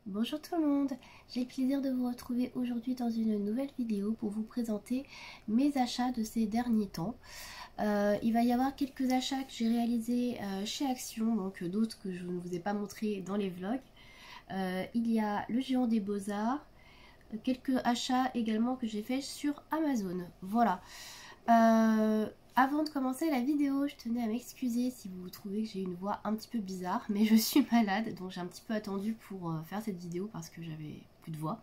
Bonjour tout le monde, j'ai le plaisir de vous retrouver aujourd'hui dans une nouvelle vidéo pour vous présenter mes achats de ces derniers temps. Il va y avoir quelques achats que j'ai réalisés chez Action, donc d'autres que je ne vous ai pas montré dans les vlogs. Il y a le Géant des Beaux-Arts, quelques achats également que j'ai fait sur Amazon. Voilà. Avant de commencer la vidéo, je tenais à m'excuser si vous trouvez que j'ai une voix un petit peu bizarre, mais je suis malade, donc j'ai un petit peu attendu pour faire cette vidéo parce que j'avais plus de voix.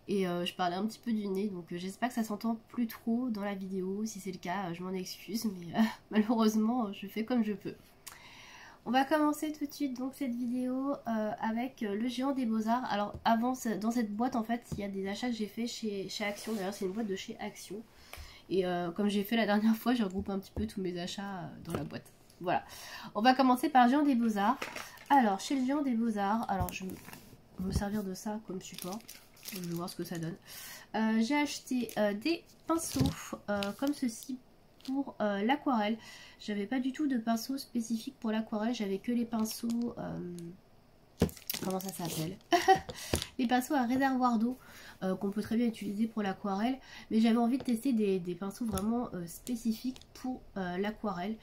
Et je parlais un petit peu du nez, donc j'espère que ça s'entend plus trop dans la vidéo. Si c'est le cas, je m'en excuse, mais malheureusement, je fais comme je peux. On va commencer tout de suite donc cette vidéo avec le Géant des Beaux-Arts. Alors avant, dans cette boîte en fait, il y a des achats que j'ai fait chez Action. D'ailleurs c'est une boîte de chez Action. Et comme j'ai fait la dernière fois, je regroupe un petit peu tous mes achats dans la boîte. Voilà. On va commencer par Géant des Beaux-Arts. Alors, chez le Géant des Beaux-Arts, alors je vais me servir de ça comme support. Je vais voir ce que ça donne. J'ai acheté des pinceaux comme ceci pour l'aquarelle. J'avais pas du tout de pinceau spécifique pour l'aquarelle. J'avais que les pinceaux... comment ça s'appelle? Les pinceaux à réservoir d'eau qu'on peut très bien utiliser pour l'aquarelle, mais j'avais envie de tester des pinceaux vraiment spécifiques pour l'aquarelle.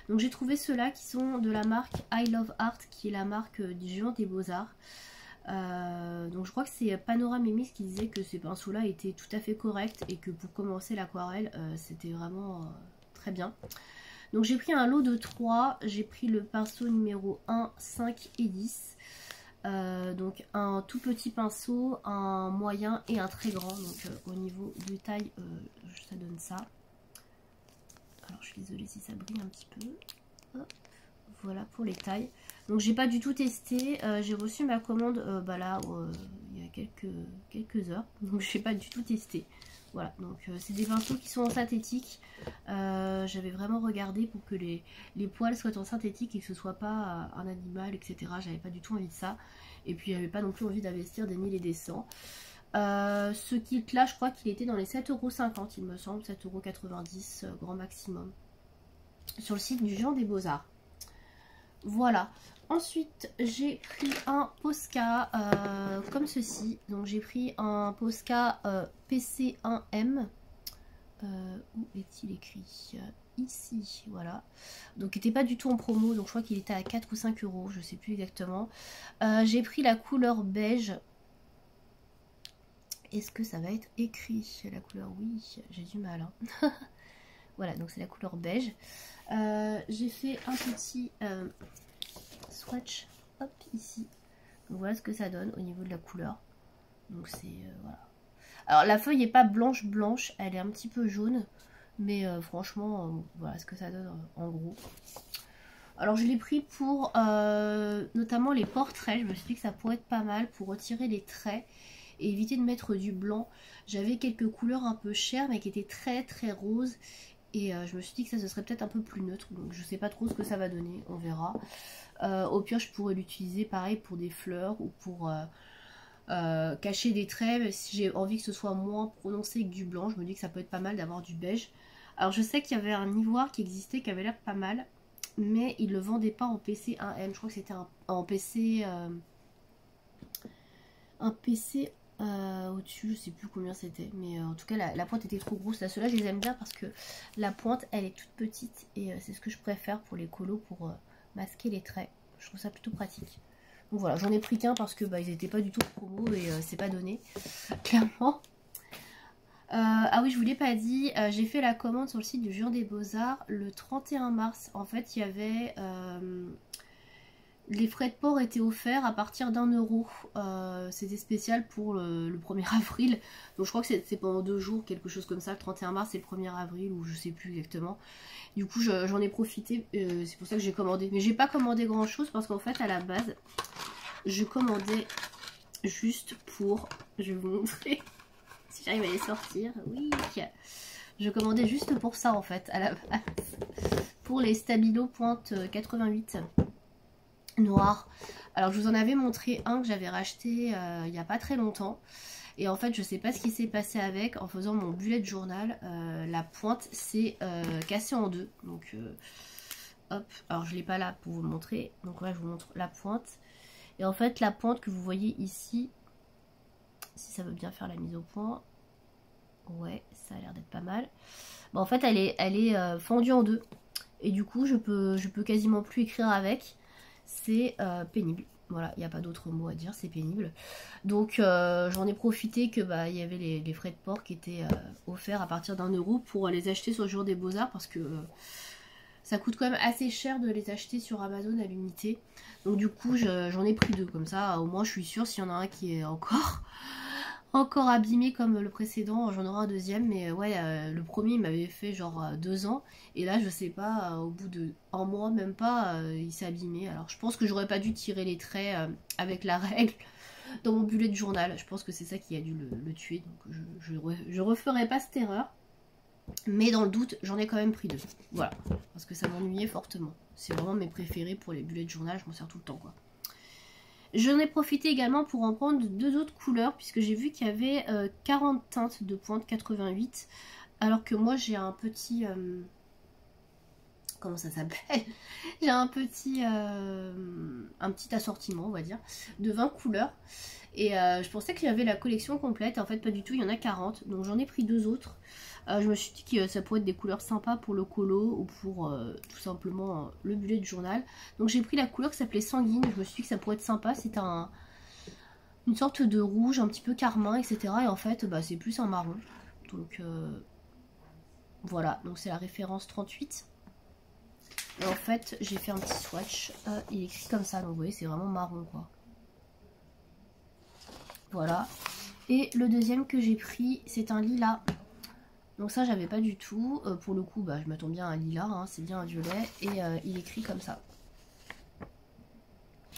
Donc j'ai trouvé ceux-là qui sont de la marque I Love Art, qui est la marque du Géant des Beaux-Arts. Donc je crois que c'est Panoramix qui disait que ces pinceaux là étaient tout à fait corrects et que pour commencer l'aquarelle c'était vraiment très bien. Donc j'ai pris un lot de 3, j'ai pris le pinceau numéro 1, 5 et 10. Donc un tout petit pinceau, un moyen et un très grand. Donc au niveau de taille, ça donne ça. Alors je suis désolée si ça brille un petit peu. Hop. Voilà pour les tailles. Donc j'ai pas du tout testé. J'ai reçu ma commande là il y a quelques heures. Donc j'ai pas du tout testé. Voilà, donc c'est des pinceaux qui sont en synthétique. J'avais vraiment regardé pour que les poils soient en synthétique et que ce soit pas un animal, etc. J'avais pas du tout envie de ça. Et puis j'avais pas non plus envie d'investir des 1000 et des 100. Ce kit là, je crois qu'il était dans les 7,50 €, il me semble, 7,90 € grand maximum. Sur le site du Géant des Beaux-Arts. Voilà. Ensuite, j'ai pris un Posca comme ceci. Donc, j'ai pris un Posca PC1M. Où est-il écrit? Ici, voilà. Donc, il n'était pas du tout en promo. Donc, je crois qu'il était à 4 ou 5 €. Je ne sais plus exactement. J'ai pris la couleur beige. Est-ce que ça va être écrit? La couleur, oui, j'ai du mal. Hein. Voilà, donc c'est la couleur beige. J'ai fait un petit swatch, hop, ici. Donc voilà ce que ça donne au niveau de la couleur. Donc c'est, voilà. Alors la feuille n'est pas blanche, elle est un petit peu jaune. Mais franchement, voilà ce que ça donne en gros. Alors je l'ai pris pour notamment les portraits. Je me suis dit que ça pourrait être pas mal pour retirer les traits et éviter de mettre du blanc. J'avais quelques couleurs un peu chères mais qui étaient très roses. Et je me suis dit que ça ce serait peut-être un peu plus neutre. Donc je sais pas trop ce que ça va donner, on verra. Au pire je pourrais l'utiliser pareil pour des fleurs ou pour cacher des traits. Mais si j'ai envie que ce soit moins prononcé que du blanc, je me dis que ça peut être pas mal d'avoir du beige. Alors je sais qu'il y avait un ivoire qui existait qui avait l'air pas mal. Mais ils le vendaient pas en PC1M. Je crois que c'était en PC... un PC au-dessus, je sais plus combien c'était, mais en tout cas la pointe était trop grosse. Là, ceux-là je les aime bien parce que la pointe elle est toute petite et c'est ce que je préfère pour les colos pour masquer les traits. Je trouve ça plutôt pratique. Donc voilà, j'en ai pris qu'un parce que bah, ils n'étaient pas du tout promo et c'est pas donné, clairement. Ah oui, je vous l'ai pas dit, j'ai fait la commande sur le site du Géant des Beaux-Arts le 31 mars. En fait, il y avait... les frais de port étaient offerts à partir d'1 €. C'était spécial pour le 1er avril. Donc je crois que c'est pendant 2 jours, quelque chose comme ça. Le 31 mars et le 1er avril, ou je sais plus exactement. Du coup, j'en ai profité. C'est pour ça que j'ai commandé. Mais j'ai pas commandé grand chose parce qu'en fait, à la base, je commandais juste pour... Je vais vous montrer si j'arrive à les sortir. Oui, je commandais juste pour ça en fait, à la base. Pour les Stabilo pointe 88. Noir. Alors je vous en avais montré un que j'avais racheté il n'y a pas très longtemps et en fait je sais pas ce qui s'est passé avec. En faisant mon bullet journal, la pointe s'est cassée en deux. Donc hop, alors je l'ai pas là pour vous le montrer, donc là je vous montre la pointe Et en fait la pointe que vous voyez ici, si ça veut bien faire la mise au point, ouais, ça a l'air d'être pas mal. Bon, en fait elle est fendue en deux. Et du coup je peux quasiment plus écrire avec. C'est pénible. Voilà, il n'y a pas d'autre mot à dire, c'est pénible. Donc j'en ai profité que il y avait les frais de port qui étaient offerts à partir d'1 € pour les acheter sur le jour des Beaux-Arts, parce que ça coûte quand même assez cher de les acheter sur Amazon à l'unité. Donc du coup j'en ai pris 2, comme ça au moins je suis sûre s'il y en a un qui est encore abîmé comme le précédent, j'en aurai un deuxième. Mais ouais, le premier il m'avait fait genre 2 ans, et là je sais pas, au bout de 1 mois même pas, il s'est abîmé. Alors je pense que j'aurais pas dû tirer les traits avec la règle dans mon bullet journal, je pense que c'est ça qui a dû le tuer, donc je referai pas cette erreur. Mais dans le doute, j'en ai quand même pris 2, voilà, parce que ça m'ennuyait fortement. C'est vraiment mes préférés pour les bullets journal, je m'en sers tout le temps quoi. J'en ai profité également pour en prendre 2 autres couleurs, puisque j'ai vu qu'il y avait 40 teintes de pointe 88, alors que moi j'ai un petit... comment ça s'appelle? J'ai un petit assortiment, on va dire, de 20 couleurs. Et je pensais qu'il y avait la collection complète, en fait pas du tout, il y en a 40, donc j'en ai pris 2 autres. Je me suis dit que ça pourrait être des couleurs sympas pour le colo ou pour tout simplement le bullet de journal. Donc j'ai pris la couleur qui s'appelait sanguine, je me suis dit que ça pourrait être sympa, c'est une sorte de rouge un petit peu carmin, etc. Et en fait c'est plus un marron. Donc voilà, donc c'est la référence 38. Et en fait j'ai fait un petit swatch, il est écrit comme ça, donc vous voyez c'est vraiment marron quoi. Voilà. Et le deuxième que j'ai pris, c'est un lilas. Donc ça j'avais pas du tout. Pour le coup je m'attends bien à un lilas, hein, c'est bien un violet. Et il est écrit comme ça.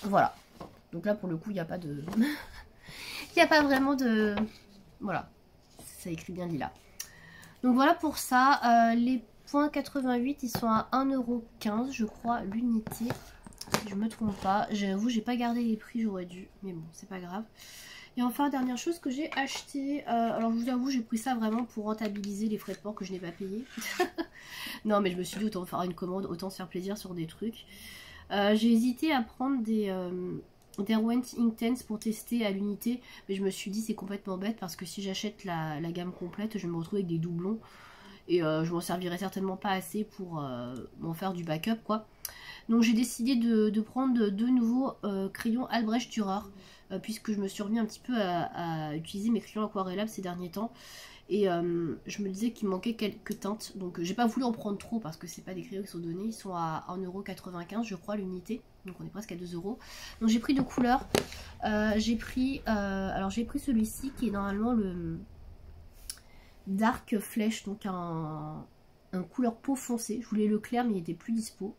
Voilà. Donc là pour le coup il n'y a pas de... il n'y a pas vraiment de... Voilà. Ça écrit bien lilas. Donc voilà pour ça. Les points 88 ils sont à 1,15 € je crois l'unité. Si je me trompe pas. J'avoue j'ai pas gardé les prix, j'aurais dû. Mais bon c'est pas grave. Et enfin, dernière chose que j'ai acheté, alors je vous avoue, j'ai pris ça vraiment pour rentabiliser les frais de port que je n'ai pas payés. Non, mais je me suis dit, autant faire une commande, autant se faire plaisir sur des trucs. J'ai hésité à prendre des Derwent Inktense pour tester à l'unité, mais je me suis dit, c'est complètement bête parce que si j'achète la gamme complète, je vais me retrouver avec des doublons. Et je m'en servirai certainement pas assez pour m'en faire du backup, quoi. Donc j'ai décidé de prendre 2 nouveaux crayons Albrecht Dürer, puisque je me suis remis un petit peu à utiliser mes crayons aquarellables ces derniers temps. Et je me disais qu'il manquait quelques teintes. Donc j'ai pas voulu en prendre trop parce que c'est pas des crayons qui sont donnés. Ils sont à 1,95 € je crois l'unité. Donc on est presque à 2 €. Donc j'ai pris 2 couleurs. J'ai pris celui-ci qui est normalement le Dark Flèche. Donc un couleur peau foncée. Je voulais le clair mais il était plus dispo.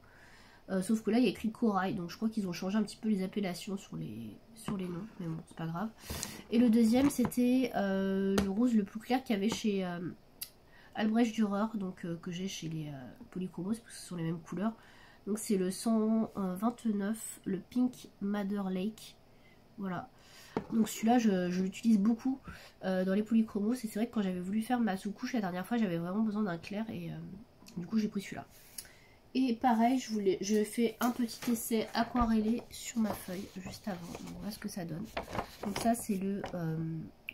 Sauf que là il y a écrit corail, donc je crois qu'ils ont changé un petit peu les appellations sur les noms, mais bon c'est pas grave. Et le deuxième c'était le rose le plus clair qu'il y avait chez Albrecht Dürer, donc que j'ai chez les Polychromos, parce que ce sont les mêmes couleurs. Donc c'est le 129, le Pink Madder Lake, voilà. Donc celui-là je l'utilise beaucoup dans les Polychromos, et c'est vrai que quand j'avais voulu faire ma sous-couche la dernière fois j'avais vraiment besoin d'un clair, et du coup j'ai pris celui-là. Et pareil, je fais un petit essai aquarellé sur ma feuille juste avant. Donc voilà ce que ça donne. Donc ça c'est le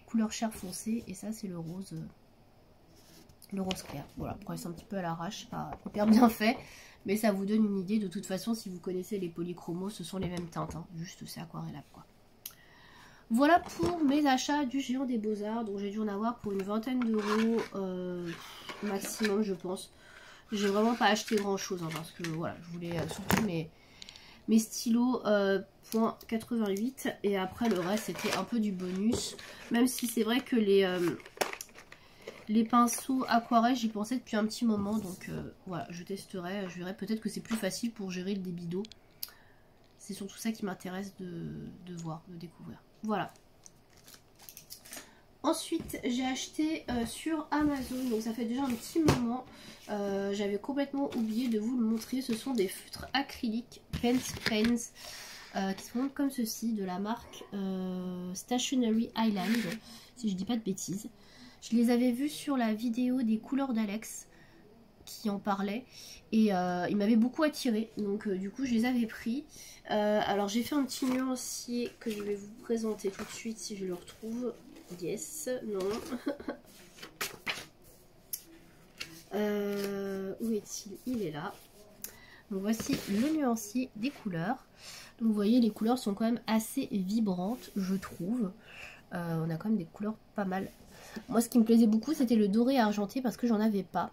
couleur chair foncée, et ça c'est le rose clair. Voilà, après c'est un petit peu à l'arrache, pas hyper bien fait, mais ça vous donne une idée. De toute façon, si vous connaissez les polychromos, ce sont les mêmes teintes, hein, juste c'est aquarellable quoi. Voilà pour mes achats du Géant des Beaux-Arts. Donc j'ai dû en avoir pour une vingtaine d'euros maximum je pense. J'ai vraiment pas acheté grand chose, hein, parce que voilà, je voulais surtout mes stylos .88, et après le reste c'était un peu du bonus. Même si c'est vrai que les pinceaux aquarelles j'y pensais depuis un petit moment, donc voilà, je testerai, je verrai, peut-être que c'est plus facile pour gérer le débit d'eau. C'est surtout ça qui m'intéresse de voir, de découvrir. Voilà. Ensuite j'ai acheté sur Amazon, donc ça fait déjà un petit moment, j'avais complètement oublié de vous le montrer. Ce sont des feutres acryliques Pens qui se montrent comme ceci, de la marque Stationery Island, si je dis pas de bêtises. Je les avais vus sur la vidéo des couleurs d'Alex, qui en parlaient et ils m'avaient beaucoup attiré, donc du coup je les avais pris. Alors j'ai fait un petit nuancier que je vais vous présenter tout de suite si je le retrouve. Yes, non. Où est-il? Il est là. Donc voici le nuancier des couleurs. Donc vous voyez, les couleurs sont quand même assez vibrantes, je trouve. On a quand même des couleurs pas mal. Moi, ce qui me plaisait beaucoup, c'était le doré argenté parce que j'en avais pas.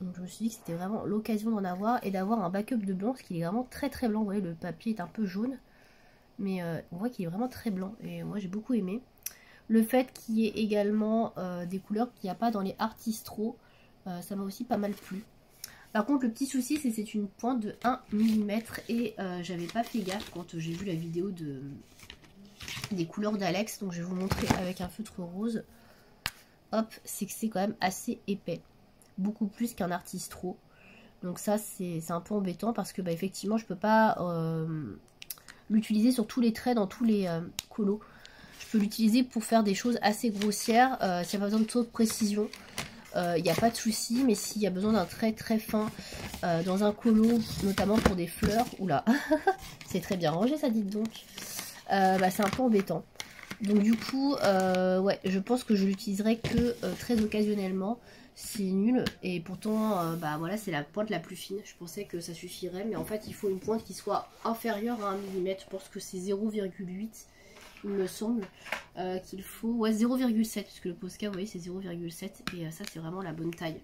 Donc je me suis dit que c'était vraiment l'occasion d'en avoir et d'avoir un backup de blanc, parce qu'il est vraiment très très blanc. Vous voyez, le papier est un peu jaune, mais on voit qu'il est vraiment très blanc et moi j'ai beaucoup aimé. Le fait qu'il y ait également des couleurs qu'il n'y a pas dans les Artistro, ça m'a aussi pas mal plu. Par contre, le petit souci, c'est que c'est une pointe de 1 mm et j'avais pas fait gaffe quand j'ai vu la vidéo des couleurs d'Alex. Donc je vais vous montrer avec un feutre rose. Hop, c'est que c'est quand même assez épais. Beaucoup plus qu'un Artistro. Donc ça, c'est un peu embêtant parce que effectivement, je peux pas l'utiliser sur tous les traits, dans tous les colos. Je peux l'utiliser pour faire des choses assez grossières. S'il n'y a pas besoin de trop de précision, il n'y a pas de souci, mais s'il y a besoin d'un trait très fin dans un colo, notamment pour des fleurs, oula, c'est très bien rangé ça, dites donc, c'est un peu embêtant. Donc du coup, ouais, je pense que je l'utiliserai que très occasionnellement, c'est nul, et pourtant, voilà, c'est la pointe la plus fine, je pensais que ça suffirait, mais en fait, il faut une pointe qui soit inférieure à 1 mm, je pense que c'est 0,8. Il me semble qu'il faut, ouais, 0,7, parce que le Posca, vous voyez, c'est 0,7 et ça c'est vraiment la bonne taille.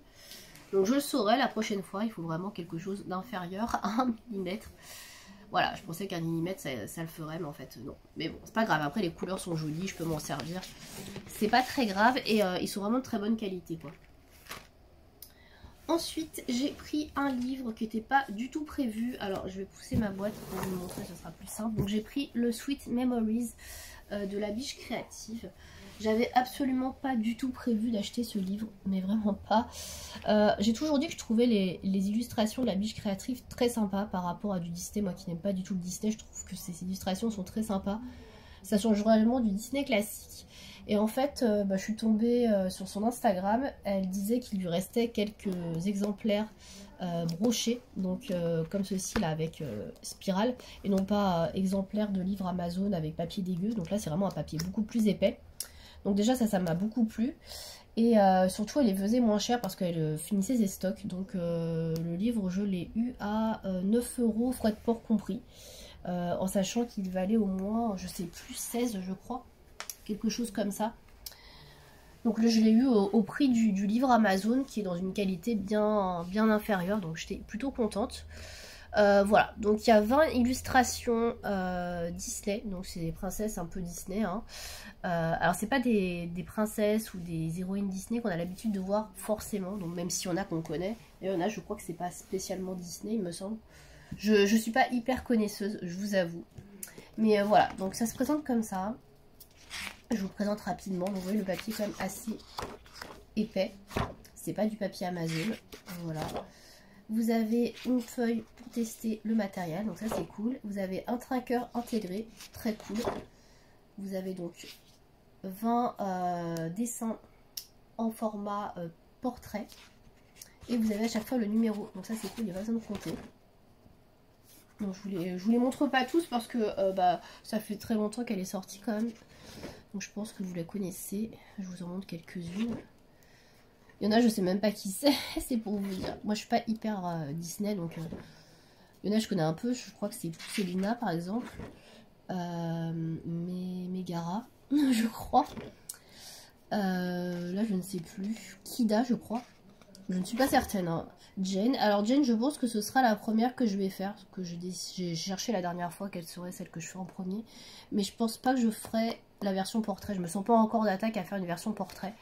Donc je le saurai la prochaine fois, il faut vraiment quelque chose d'inférieur à 1 mm. Voilà, je pensais qu'un millimètre ça le ferait, mais en fait non. Mais bon, c'est pas grave, après les couleurs sont jolies, je peux m'en servir. C'est pas très grave et ils sont vraiment de très bonne qualité, quoi. Ensuite, j'ai pris un livre qui n'était pas du tout prévu. Alors, je vais pousser ma boîte pour vous montrer, ça sera plus simple. Donc, j'ai pris le Sweet Memories de La Biche Créative. J'avais absolument pas du tout prévu d'acheter ce livre, mais vraiment pas. J'ai toujours dit que je trouvais les illustrations de La Biche Créative très sympas par rapport à du Disney. Moi qui n'aime pas du tout le Disney, je trouve que ces illustrations sont très sympas. Ça change vraiment du Disney classique. Et en fait, je suis tombée sur son Instagram. Elle disait qu'il lui restait quelques exemplaires brochés, donc comme ceci là avec spirale, et non pas exemplaires de livres Amazon avec papier dégueu. Donc là, c'est vraiment un papier beaucoup plus épais. Donc déjà, ça m'a beaucoup plu. Et surtout, elle les faisait moins cher parce qu'elle finissait ses stocks. Donc le livre, je l'ai eu à 9 €, frais de port compris. En sachant qu'il valait au moins, je sais plus, 16 je crois. Quelque chose comme ça. Donc là je l'ai eu au prix du livre Amazon qui est dans une qualité bien inférieure, donc j'étais plutôt contente. Voilà, donc il y a 20 illustrations Disney, donc c'est des princesses un peu Disney, hein. Alors c'est pas des princesses ou des héroïnes Disney qu'on a l'habitude de voir forcément, donc même s'il y en a qu'on connaît, et il y en a, je crois que c'est pas spécialement Disney il me semble. Je suis pas hyper connaisseuse, je vous avoue. Mais voilà, donc ça se présente comme ça. Je vous présente rapidement. Donc vous voyez, le papier est quand même assez épais. C'est pas du papier Amazon. Voilà. Vous avez une feuille pour tester le matériel. Donc ça c'est cool. Vous avez un tracker intégré. Très cool. Vous avez donc 20 dessins en format portrait. Et vous avez à chaque fois le numéro. Donc ça c'est cool. Il n'y a pas besoin de compter. Donc je vous les montre pas tous parce que ça fait très longtemps qu'elle est sortie quand même. Donc je pense que vous la connaissez. Je vous en montre quelques-unes. Il y en a, je sais même pas qui c'est. C'est pour vous dire. Moi je suis pas hyper Disney, donc il y en a je connais un peu. Je crois que c'est Célina par exemple. Megara, je crois. Là je ne sais plus. Kida je crois. Je ne suis pas certaine, hein. Jane. Alors Jane, je pense que ce sera la première que je vais faire. Que j'ai cherché la dernière fois quelle serait celle que je fais en premier. Mais je pense pas que je ferai la version portrait. Je me sens pas encore d'attaque à faire une version portrait.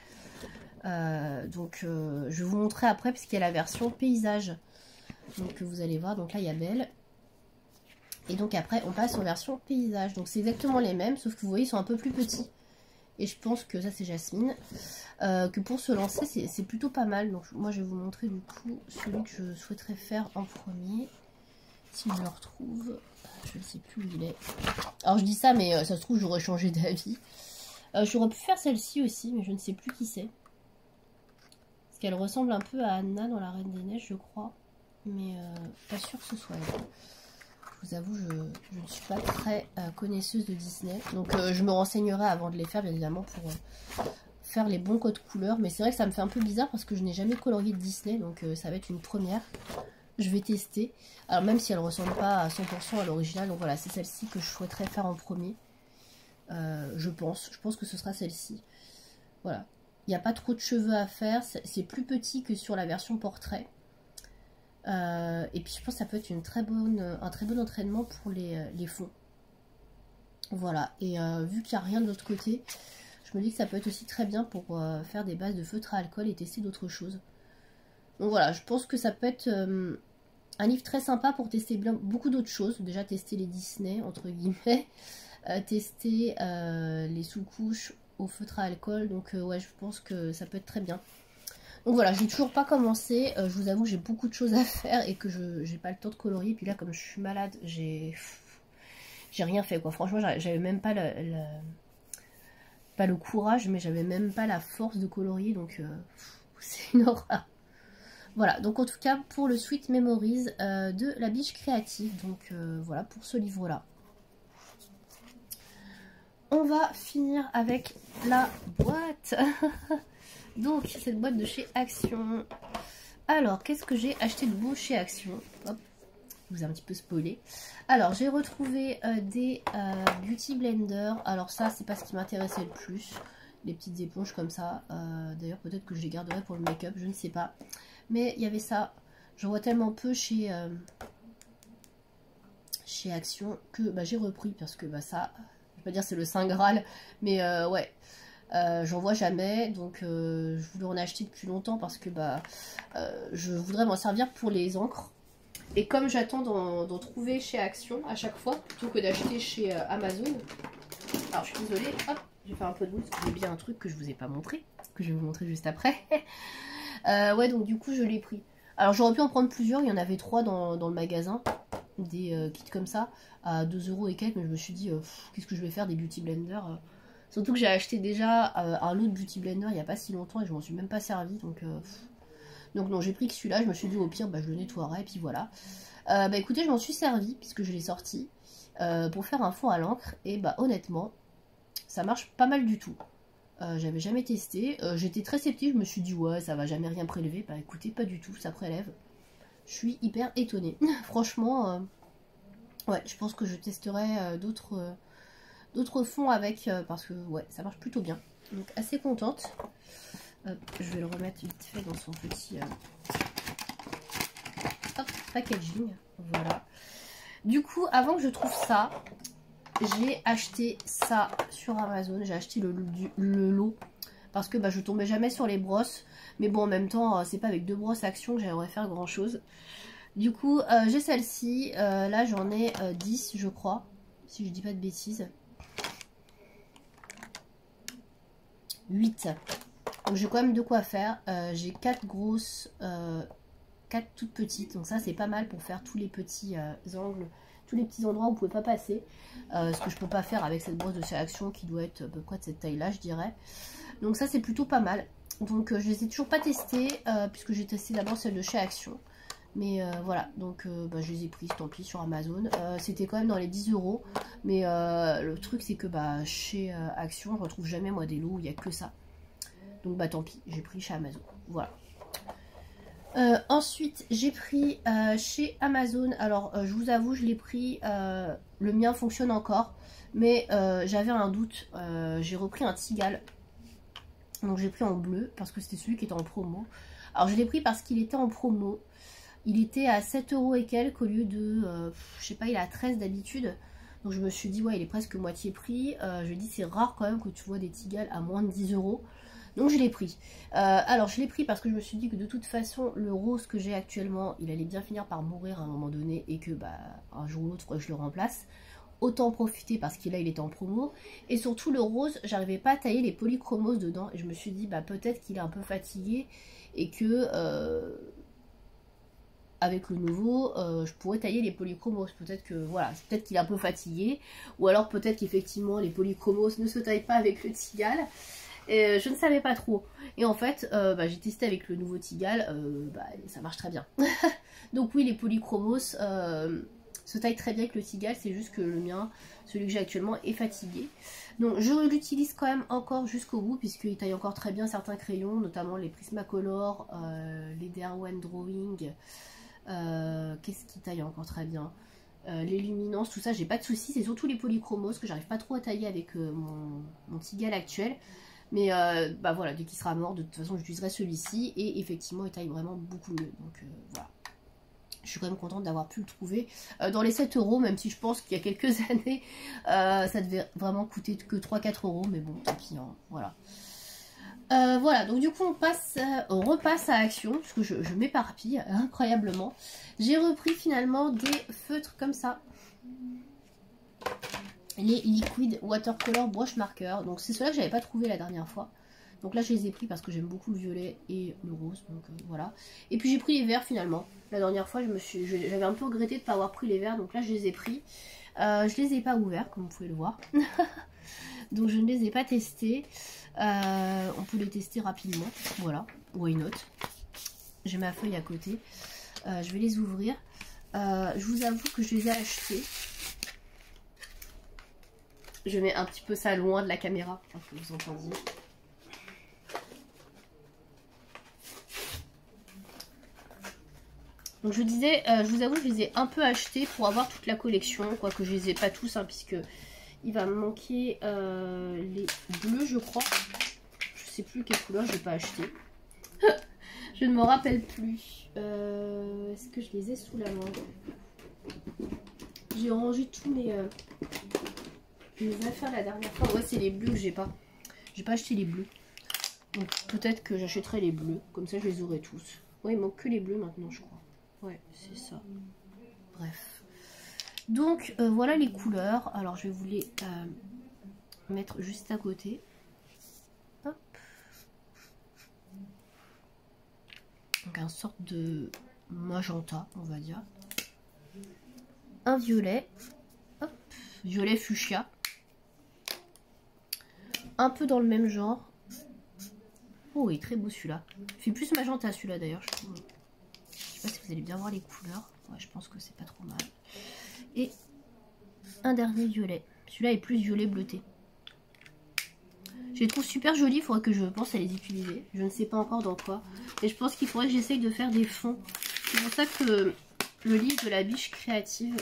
Donc je vais vous montrer après puisqu'il y a la version paysage. Donc vous allez voir. Donc là il y a Belle. Et donc après on passe en version paysage. Donc c'est exactement les mêmes. Sauf que vous voyez ils sont un peu plus petits. Et je pense que ça c'est Jasmine. Que pour se lancer c'est plutôt pas mal. Donc moi je vais vous montrer du coup celui que je souhaiterais faire en premier. Si je le retrouve. Je ne sais plus où il est. Alors je dis ça mais ça se trouve j'aurais changé d'avis. J'aurais pu faire celle-ci aussi mais je ne sais plus qui c'est. Parce qu'elle ressemble un peu à Anna dans La Reine des Neiges, je crois. Mais pas sûre que ce soit elle. Je vous avoue, je ne suis pas très connaisseuse de Disney. Donc je me renseignerai avant de les faire, bien évidemment, pour faire les bons codes couleurs. Mais c'est vrai que ça me fait un peu bizarre parce que je n'ai jamais colorié de Disney. Donc ça va être une première. Je vais tester. Alors même si elle ne ressemble pas à 100% à l'original. Donc voilà, c'est celle-ci que je souhaiterais faire en premier. Je pense que ce sera celle-ci. Voilà. Il n'y a pas trop de cheveux à faire. C'est plus petit que sur la version portrait. Et puis je pense que ça peut être un très bon entraînement pour les fonds. Voilà. Et vu qu'il n'y a rien de l'autre côté, je me dis que ça peut être aussi très bien pour faire des bases de feutre à alcool et tester d'autres choses. Donc voilà, je pense que ça peut être un livre très sympa pour tester beaucoup d'autres choses. Déjà tester les Disney, entre guillemets. Tester les sous-couches au feutre à alcool. Donc ouais, je pense que ça peut être très bien. Donc voilà, j'ai toujours pas commencé. Je vous avoue, j'ai beaucoup de choses à faire et que j'ai pas le temps de colorier. Puis là, comme je suis malade, j'ai rien fait quoi. Franchement, j'avais même pas pas le courage, mais j'avais même pas la force de colorier. Donc c'est une horreur. Voilà, donc en tout cas pour le Sweet Memories de La Biche Créative. Donc voilà pour ce livre-là. On va finir avec la boîte. Donc cette boîte de chez Action. Alors qu'est-ce que j'ai acheté de beau chez Action? Hop, je vous ai un petit peu spoilé. Alors j'ai retrouvé des Beauty Blender. Alors ça c'est pas ce qui m'intéressait le plus. Les petites éponges comme ça. D'ailleurs peut-être que je les garderai pour le make-up, je ne sais pas. Mais il y avait ça. J'en vois tellement peu chez Action que j'ai repris parce que ça, je vais pas dire c'est le Saint Graal, mais ouais. J'en vois jamais, donc je voulais en acheter depuis longtemps parce que je voudrais m'en servir pour les encres. Et comme j'attends d'en trouver chez Action à chaque fois, plutôt que d'acheter chez Amazon. Alors je suis désolée, hop, j'ai fait un peu de bruit parce que j'ai bien un truc que je vous ai pas montré, que je vais vous montrer juste après. Ouais, donc du coup je l'ai pris. Alors j'aurais pu en prendre plusieurs, il y en avait 3 dans le magasin, des kits comme ça, à 2 € et quelques, mais je me suis dit, qu'est-ce que je vais faire des Beauty Blender surtout que j'ai acheté déjà un autre Beauty Blender il n'y a pas si longtemps et je m'en suis même pas servi. Donc non, j'ai pris que celui-là. Je me suis dit au pire, je le nettoierai. Et puis voilà. Écoutez, je m'en suis servi puisque je l'ai sorti pour faire un fond à l'encre. Et honnêtement, ça marche pas mal du tout. J'avais jamais testé. J'étais très sceptique. Je me suis dit ouais, ça va jamais rien prélever. Écoutez, pas du tout. Ça prélève. Je suis hyper étonnée. Franchement, ouais, je pense que je testerai d'autres fonds avec, parce que ouais, ça marche plutôt bien. Donc assez contente. Je vais le remettre vite fait dans son petit packaging. Voilà. Du coup, avant que je trouve ça, j'ai acheté ça sur Amazon. J'ai acheté le lot parce que je tombais jamais sur les brosses. Mais bon, en même temps, c'est pas avec 2 brosses Action que j'aimerais faire grand chose. Du coup, j'ai celle-ci. Là, j'en ai 10, je crois, si je dis pas de bêtises. 8. Donc j'ai quand même de quoi faire. J'ai 4 grosses, 4 toutes petites. Donc ça c'est pas mal pour faire tous les petits angles, tous les petits endroits où vous pouvez pas passer. Ce que je peux pas faire avec cette brosse de chez Action qui doit être à peu près de cette taille là, je dirais. Donc ça c'est plutôt pas mal. Donc je les ai toujours pas testées puisque j'ai testé d'abord celle de chez Action. Mais voilà, donc je les ai prises, tant pis, sur Amazon. C'était quand même dans les 10 €. Mais le truc, c'est que chez Action, je retrouve jamais, moi, des lots où il n'y a que ça. Donc, tant pis, j'ai pris chez Amazon. Voilà. Ensuite, j'ai pris chez Amazon. Alors, je vous avoue, je l'ai pris. Le mien fonctionne encore. Mais j'avais un doute. J'ai repris un Tigal. Donc, j'ai pris en bleu parce que c'était celui qui était en promo. Alors, je l'ai pris parce qu'il était en promo. Il était à 7 € et quelques au lieu de, je sais pas, il est à 13 d'habitude. Donc je me suis dit, ouais, il est presque moitié prix. Je me dis, c'est rare quand même que tu vois des Tigal à moins de 10 €. Donc je l'ai pris. Alors je l'ai pris parce que je me suis dit que de toute façon, le rose que j'ai actuellement, il allait bien finir par mourir à un moment donné. Et que un jour ou l'autre, il faudrait que je le remplace. Autant en profiter parce qu'il était en promo. Et surtout le rose, j'arrivais pas à tailler les polychromos dedans. Et je me suis dit, peut-être qu'il est un peu fatigué. Et que... avec le nouveau, je pourrais tailler les polychromos. Peut-être que voilà, peut-être qu'il est un peu fatigué, ou alors peut-être qu'effectivement les polychromos ne se taillent pas avec le Tigal. Et je ne savais pas trop. Et en fait, j'ai testé avec le nouveau Tigal, ça marche très bien. Donc oui, les polychromos se taillent très bien avec le Tigal, c'est juste que le mien, celui que j'ai actuellement, est fatigué. Donc je l'utilise quand même encore jusqu'au bout, puisqu'il taille encore très bien certains crayons, notamment les Prismacolor, les Derwent Drawing. Qu'est-ce qui taille encore très bien, les luminances, tout ça, j'ai pas de soucis. C'est surtout les polychromos que j'arrive pas trop à tailler avec mon Tigal actuel. Mais voilà, dès qu'il sera mort, de toute façon j'utiliserai celui-ci. Et effectivement il taille vraiment beaucoup mieux. Donc voilà. Je suis quand même contente d'avoir pu le trouver dans les 7 €, même si je pense qu'il y a quelques années ça devait vraiment coûter que 3-4 €. Mais bon, tant pis, hein, voilà. Voilà, donc du coup on repasse à Action, parce que je m'éparpille incroyablement. J'ai repris finalement des feutres comme ça, les Liquid Watercolor Brush Marker. Donc c'est ceux-là que j'avais pas trouvé la dernière fois. Donc là je les ai pris parce que j'aime beaucoup le violet et le rose, donc voilà. Et puis j'ai pris les verts finalement. La dernière fois j'avais un peu regretté de ne pas avoir pris les verts, donc là je les ai pris. Je les ai pas ouverts comme vous pouvez le voir. Donc je ne les ai pas testés. On peut les tester rapidement. Voilà, why not. J'ai ma feuille à côté. Je vais les ouvrir. Je vous avoue que je les ai achetés. Je mets un petit peu ça loin de la caméra, pour que vous entendiez. Donc je disais, je vous avoue, je les ai un peu achetés pour avoir toute la collection. Quoique je les ai pas tous, hein, puisque il va me manquer les bleus, je crois. Je sais plus quelle couleur j'ai pas acheté. Je ne me rappelle plus. Est-ce que je les ai sous la main? J'ai rangé tous mes affaires la dernière fois. Ouais, c'est les bleus que j'ai pas. J'ai pas acheté les bleus. Donc peut-être que j'achèterai les bleus. Comme ça, je les aurai tous. Ouais, il manque que les bleus maintenant, je crois. Ouais, c'est ça. Bref. Donc voilà les couleurs. Alors je vais vous les mettre juste à côté. Hop. Donc un sorte de magenta, on va dire. Un violet. Hop. Violet fuchsia. Un peu dans le même genre. Oh, il est très beau celui-là. Il fait plus magenta celui-là d'ailleurs, je trouve. Je sais pas si vous allez bien voir les couleurs. Ouais, je pense que c'est pas trop mal. Et un dernier violet. Celui-là est plus violet bleuté. Je les trouve super jolis. Il faudrait que je pense à les utiliser. Je ne sais pas encore dans quoi. Et je pense qu'il faudrait que j'essaye de faire des fonds. C'est pour ça que le livre de la biche créative,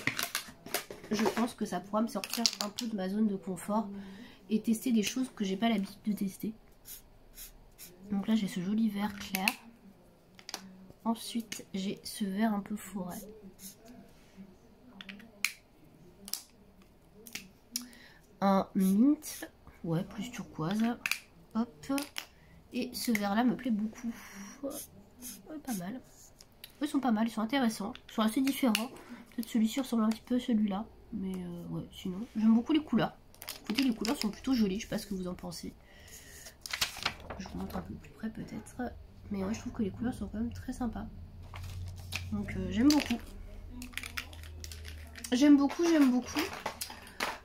je pense que ça pourra me sortir un peu de ma zone de confort et tester des choses que j'ai pas l'habitude de tester. Donc là j'ai ce joli vert clair. Ensuite j'ai ce vert un peu forêt. Un mint, ouais, plus turquoise. Hop. Et ce vert là me plaît beaucoup. Ouais, pas mal. Ils sont pas mal, ils sont intéressants. Ils sont assez différents. Peut-être celui-ci ressemble un petit peu à celui-là. Mais ouais, sinon, j'aime beaucoup les couleurs. Écoutez, les couleurs sont plutôt jolies. Je sais pas ce que vous en pensez. Je vous montre un peu plus près peut-être. Mais ouais, je trouve que les couleurs sont quand même très sympas. Donc j'aime beaucoup. J'aime beaucoup, j'aime beaucoup.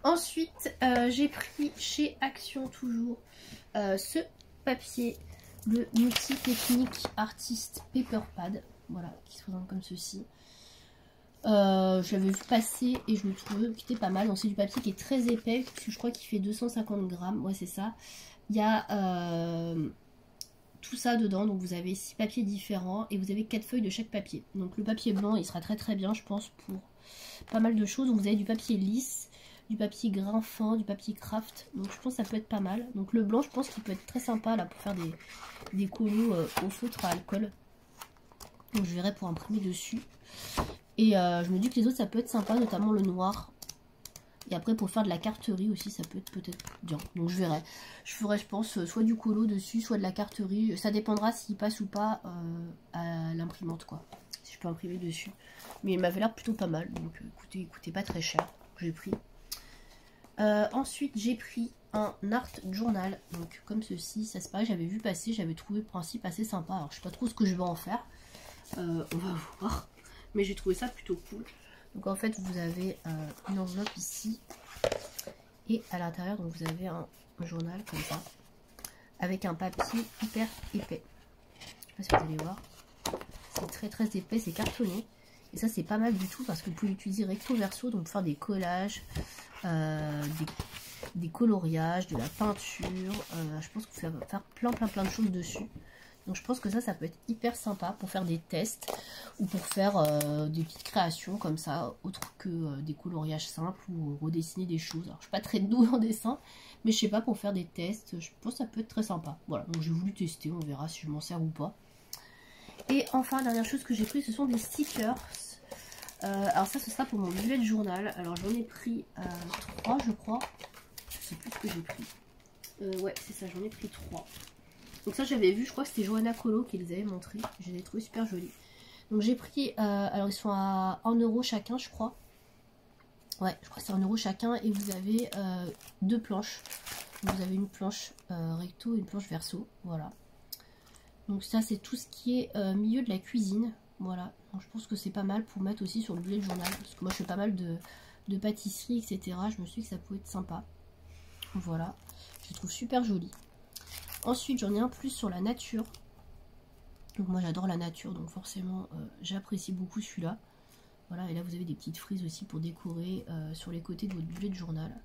Ensuite, j'ai pris chez Action toujours ce papier, le Multi Technique Artist Paper Pad. Voilà, qui se présente comme ceci. Je l'avais vu passer et je le trouvais qui était pas mal. Donc c'est du papier qui est très épais, parce que je crois qu'il fait 250 grammes. Ouais, c'est ça. Il y a tout ça dedans. Donc vous avez 6 papiers différents et vous avez 4 feuilles de chaque papier. Donc le papier blanc, il sera très très bien, je pense, pour pas mal de choses. Donc vous avez du papier lisse, du papier grain fin, du papier craft. Donc je pense que ça peut être pas mal. Donc le blanc, je pense qu'il peut être très sympa là pour faire des colos au feutre à alcool. Donc je verrai pour imprimer dessus. Et je me dis que les autres ça peut être sympa, notamment le noir. Et après pour faire de la carterie aussi ça peut être peut-être bien. Donc je verrai. Je ferai je pense soit du colo dessus, soit de la carterie. Ça dépendra s'il passe ou pas à l'imprimante quoi. Si je peux imprimer dessus. Mais il m'avait l'air plutôt pas mal. Donc écoutez pas très cher. J'ai pris. Ensuite j'ai pris un art journal. Donc comme ceci. Ça c'est pareil, j'avais vu passer. J'avais trouvé le principe assez sympa. Alors je sais pas trop ce que je vais en faire. On va voir. Mais j'ai trouvé ça plutôt cool. Donc en fait vous avez une enveloppe ici. Et à l'intérieur donc vous avez un journal comme ça. avec un papier hyper épais. Je sais pas si vous allez voir. C'est très épais, c'est cartonné. Et ça c'est pas mal du tout parce que vous pouvez l'utiliser recto verso, donc pour faire des collages, des coloriages, de la peinture. Je pense que vous pouvez faire plein de choses dessus. Donc je pense que ça peut être hyper sympa pour faire des tests ou pour faire des petites créations comme ça, autre que des coloriages simples ou redessiner des choses. Alors je suis pas très douée en dessin, mais je sais pas, pour faire des tests, je pense que ça peut être très sympa. Voilà, donc j'ai voulu tester, on verra si je m'en sers ou pas. Et enfin, dernière chose que j'ai pris, ce sont des stickers. Alors ça, ce sera pour mon bullet journal. Alors j'en ai pris 3, je crois. Je sais plus ce que j'ai pris. Ouais, c'est ça, j'en ai pris 3. Donc ça, j'avais vu, je crois que c'était Johanna Colo qui les avait montrés. Je les ai trouvés super jolis. Donc j'ai pris, alors ils sont à 1 € chacun, je crois. Ouais, je crois que c'est 1 € chacun. Et vous avez 2 planches. Donc, vous avez une planche recto et une planche verso. Voilà. Donc ça, c'est tout ce qui est milieu de la cuisine. Voilà. Donc je pense que c'est pas mal pour mettre aussi sur le bullet journal. Parce que moi, je fais pas mal de pâtisserie, etc. Je me suis dit que ça pouvait être sympa. Voilà. Je les trouve super jolis. Ensuite, j'en ai un plus sur la nature. Donc moi, j'adore la nature. Donc forcément, j'apprécie beaucoup celui-là. Voilà, et là vous avez des petites frises aussi pour décorer sur les côtés de votre bullet journal.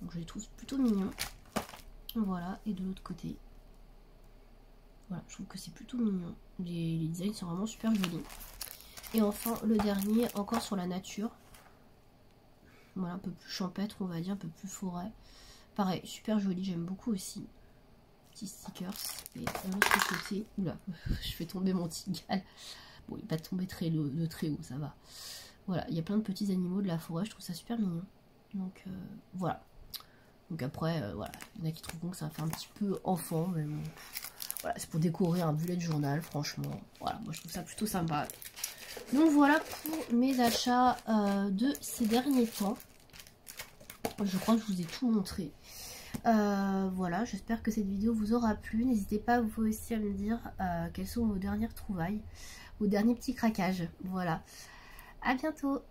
Donc je les trouve plutôt mignons. Voilà, et de l'autre côté. Voilà, je trouve que c'est plutôt mignon. Les designs sont vraiment super jolis. Et enfin, le dernier, encore sur la nature. Voilà, un peu plus champêtre, on va dire, un peu plus forêt. Pareil, super joli, j'aime beaucoup aussi. Petits stickers. Et de l'autre côté, oula, je fais tomber mon tigal. Bon, il n'est pas tombé de très haut, ça va. Voilà, il y a plein de petits animaux de la forêt, je trouve ça super mignon. Donc voilà. Donc après, voilà, il y en a qui trouveront que ça fait un petit peu enfant, mais bon. Voilà, c'est pour décorer un bullet journal, franchement. Voilà, moi je trouve ça plutôt sympa. Donc voilà pour mes achats de ces derniers temps. Je crois que je vous ai tout montré. Voilà, j'espère que cette vidéo vous aura plu. N'hésitez pas vous aussi à me dire quelles sont vos dernières trouvailles, vos derniers petits craquages. Voilà. À bientôt!